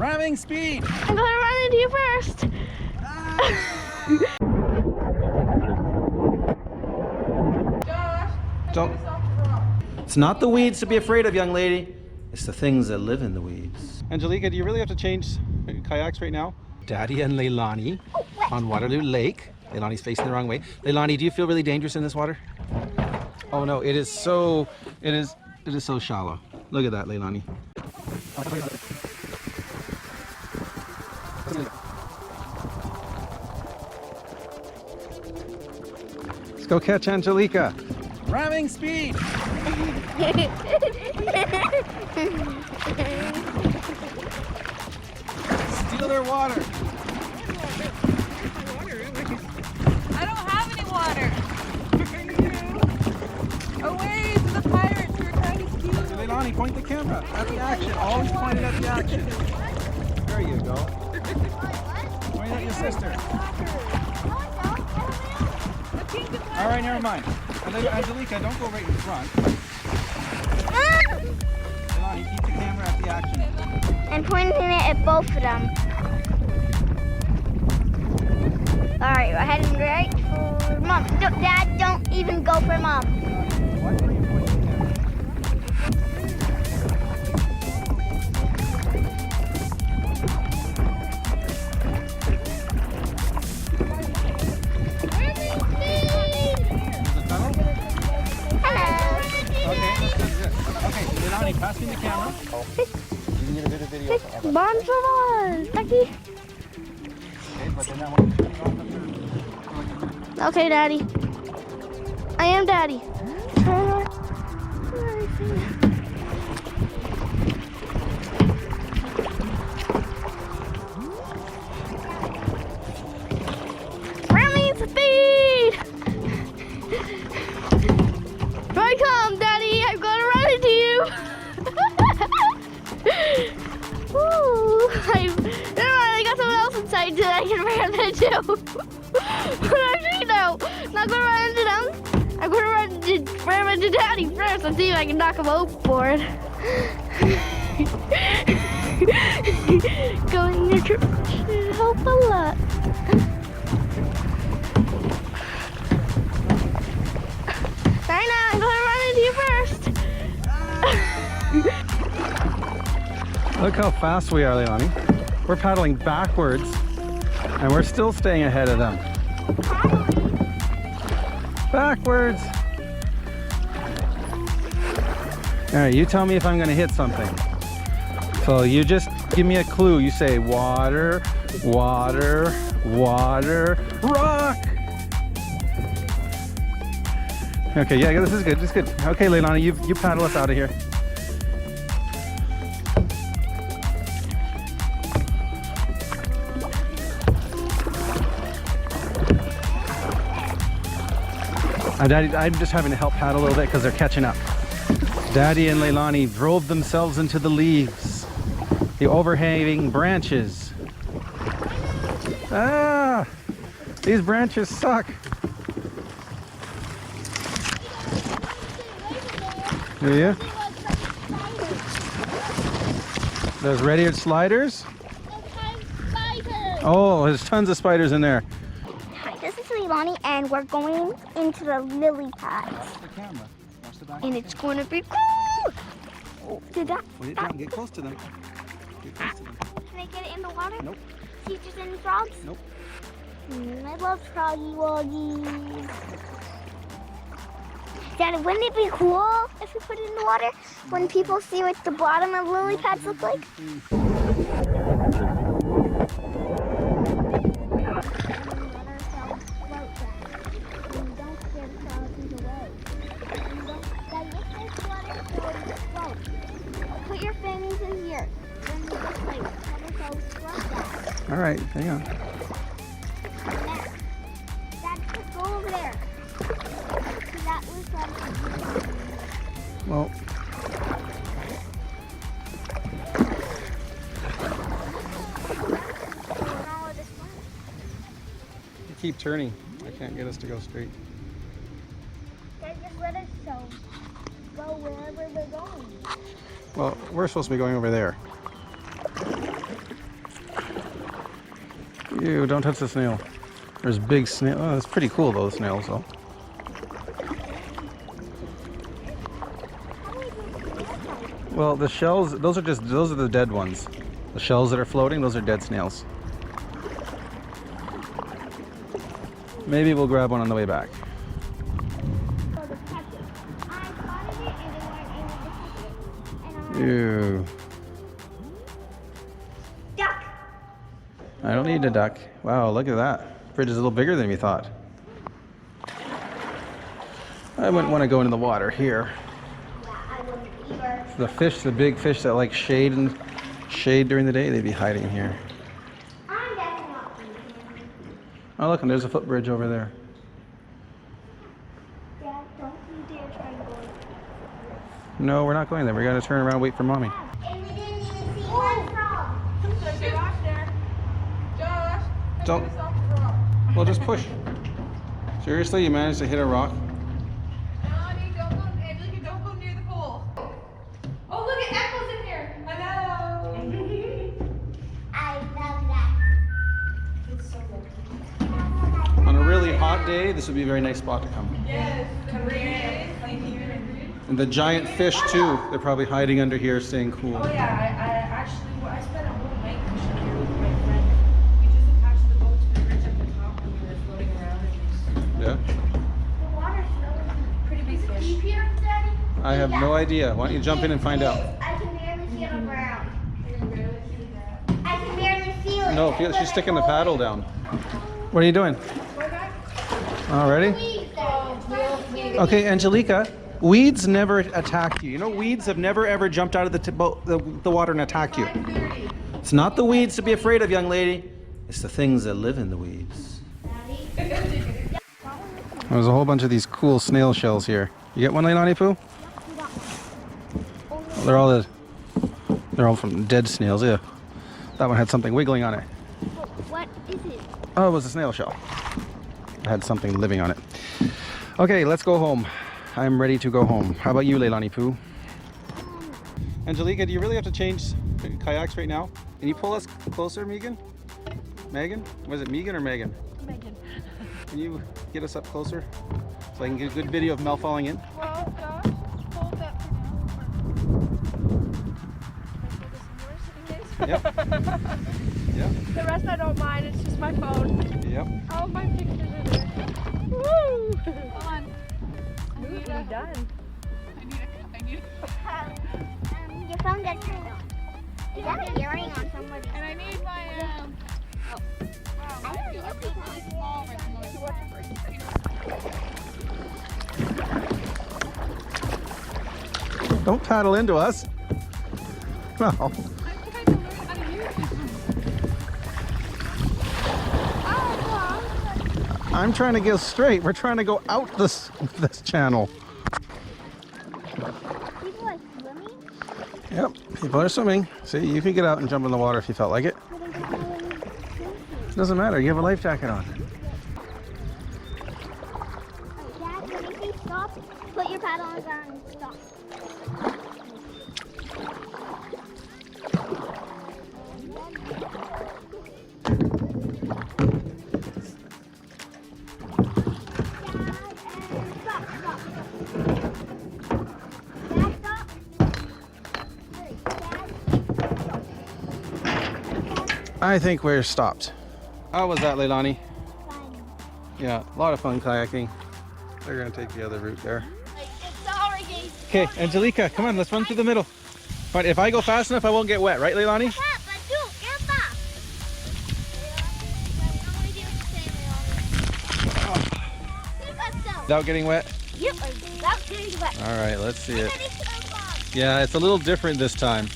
Ramming speed! I'm gonna run into you first. Don't. It's not the weeds to be afraid of, young lady. It's the things that live in the weeds. Angelica, do you really have to change kayaks right now? Daddy and Leilani on Waterloo Lake. Leilani's facing the wrong way. Leilani, do you feel really dangerous in this water? Oh no, it is so shallow. Look at that, Leilani. Let's go catch Angelica. Ramming speed! Steal their water. I don't have any water. Away from the pirates who are trying to steal. Leilani, point the camera at the action. Always point it at the action. There you go. Point at your sister. All right, never mind. Angelica, don't go right in front. Leilani, keep the camera at the action. And pointing it at both of them. Alright, we're heading right for Mom. Dad, don't even go for Mom. Why are you pointing the camera? Leilani, pass me the camera. You can get a bit of video of us. Bonjour, Becky. Okay, but then that one. Okay, Daddy. I am Daddy. Ramming speed! Here I come, Daddy. I'm gonna run into you. Ooh, I got someone else inside that I can ram into. But actually, no, not gonna run into them. I'm gonna ram into Daddy first and see if I can knock him overboard. Going to church should help a lot. Right now, I'm gonna run into you first. Look how fast we are, Leilani. We're paddling backwards, and we're still staying ahead of them. Backwards. All right, you tell me if I'm gonna hit something. So you just give me a clue. You say water, water, water, rock. Okay, yeah, this is good, this is good. Okay, Leilani, you paddle us out of here. Daddy, I'm just having to help paddle a little bit because they're catching up. Daddy and Leilani drove themselves into the leaves, the overhanging branches. Ah, these branches suck. Do you? There's red-eared sliders? Oh, there's tons of spiders in there. Hi, this is Leilani, and we're going into the lily pads. Watch the camera. Watch the back. And it's going to be cool. Oh, did that? Put it down. Get close to them. Get close to them. Can I get it in the water? Nope. See if there's any frogs? Nope. I love froggy woggies. Daddy, wouldn't it be cool if we put it in the water when people see what the bottom of lily pads look like? Put your fannies in here. All right, hang on. Dad, just go over there. That was Well, you keep turning. I can't get us to go straight. Dad, just let us go wherever we're going. Well, we're supposed to be going over there. Ew, don't touch the snail. There's big snail. Oh, that's pretty cool though, the snails though. Well, the shells, those are the dead ones. The shells that are floating, those are dead snails. Maybe we'll grab one on the way back. Ew. Duck. I don't need a duck. Wow, look at that. Bridge is a little bigger than we thought. I wouldn't want to go into the water here. The fish, the big fish that like shade during the day, they'd be hiding here. Oh look, and there's a footbridge over there. Dad, don't you dare try and go. No, we're not going there. We gotta turn around and wait for mommy. And we didn't even see one frog. There's a rock there. Josh, I Don't- got us off the rock. Well, just push. Seriously, you managed to hit a rock? Leilani, don't go, Angelica, don't go near the pole. Oh, look at Echo's in here. Hello. I love that. It's so good. On a really hot day, this would be a very nice spot to come. Yes, Korean. And the giant fish too. They're probably hiding under here, staying cool. Oh yeah, I spent a whole night fishing here with my friend. We just attached the boat to the bridge at the top and we were floating around and Yeah. The water's slowly. pretty big Deep fish. here, Daddy? I have no idea. Why don't you jump in and find out? I can barely see it on the ground. I can barely feel it. No, she's sticking the paddle down. What are you doing? All ready? Okay, Angelica. Weeds never attack you. You know, weeds have never ever jumped out of the water and attacked you. It's not the weeds to be afraid of, young lady. It's the things that live in the weeds. There's a whole bunch of these cool snail shells here. You get one, Leilani Poo? They're all from dead snails. Yeah, that one had something wiggling on it. What is it? Oh, it was a snail shell. It had something living on it. Okay, let's go home. I'm ready to go home. How about you, Leilani Poo? Angelica, do you really have to change kayaks right now? Can you pull us closer, Megan? Megan? Was it Megan or Megan? Megan. Can you get us up closer so I can get a good video of Mel falling in? Well, Josh, hold that for now. Yep. Yep. The rest I don't mind. It's just my phone. Yep. All my pictures are there. Woo! Hold on. We're done. I need Your phone got turned on. Is that an earring on somebody? and I need my wow. I feel really small right now. To watch it break. Don't paddle into us. Well, I'm trying to learn how to use it. I'm trying to go straight. We're trying to go out this channel. People are swimming? Yep, people are swimming. See, you can get out and jump in the water if you felt like it. But I don't know any swimsuits. Doesn't matter. You have a life jacket on. Dad, when you say stop, put your paddle on the ground and stop. I think we're stopped. How was that, Leilani? Yeah, a lot of fun kayaking. They're gonna take the other route there. Okay, Angelica, come on, let's run through the middle. But if I go fast enough, I won't get wet, right, Leilani? Without getting wet? Yep, without getting wet. All right, let's see it. Ready to go. Yeah, it's a little different this time.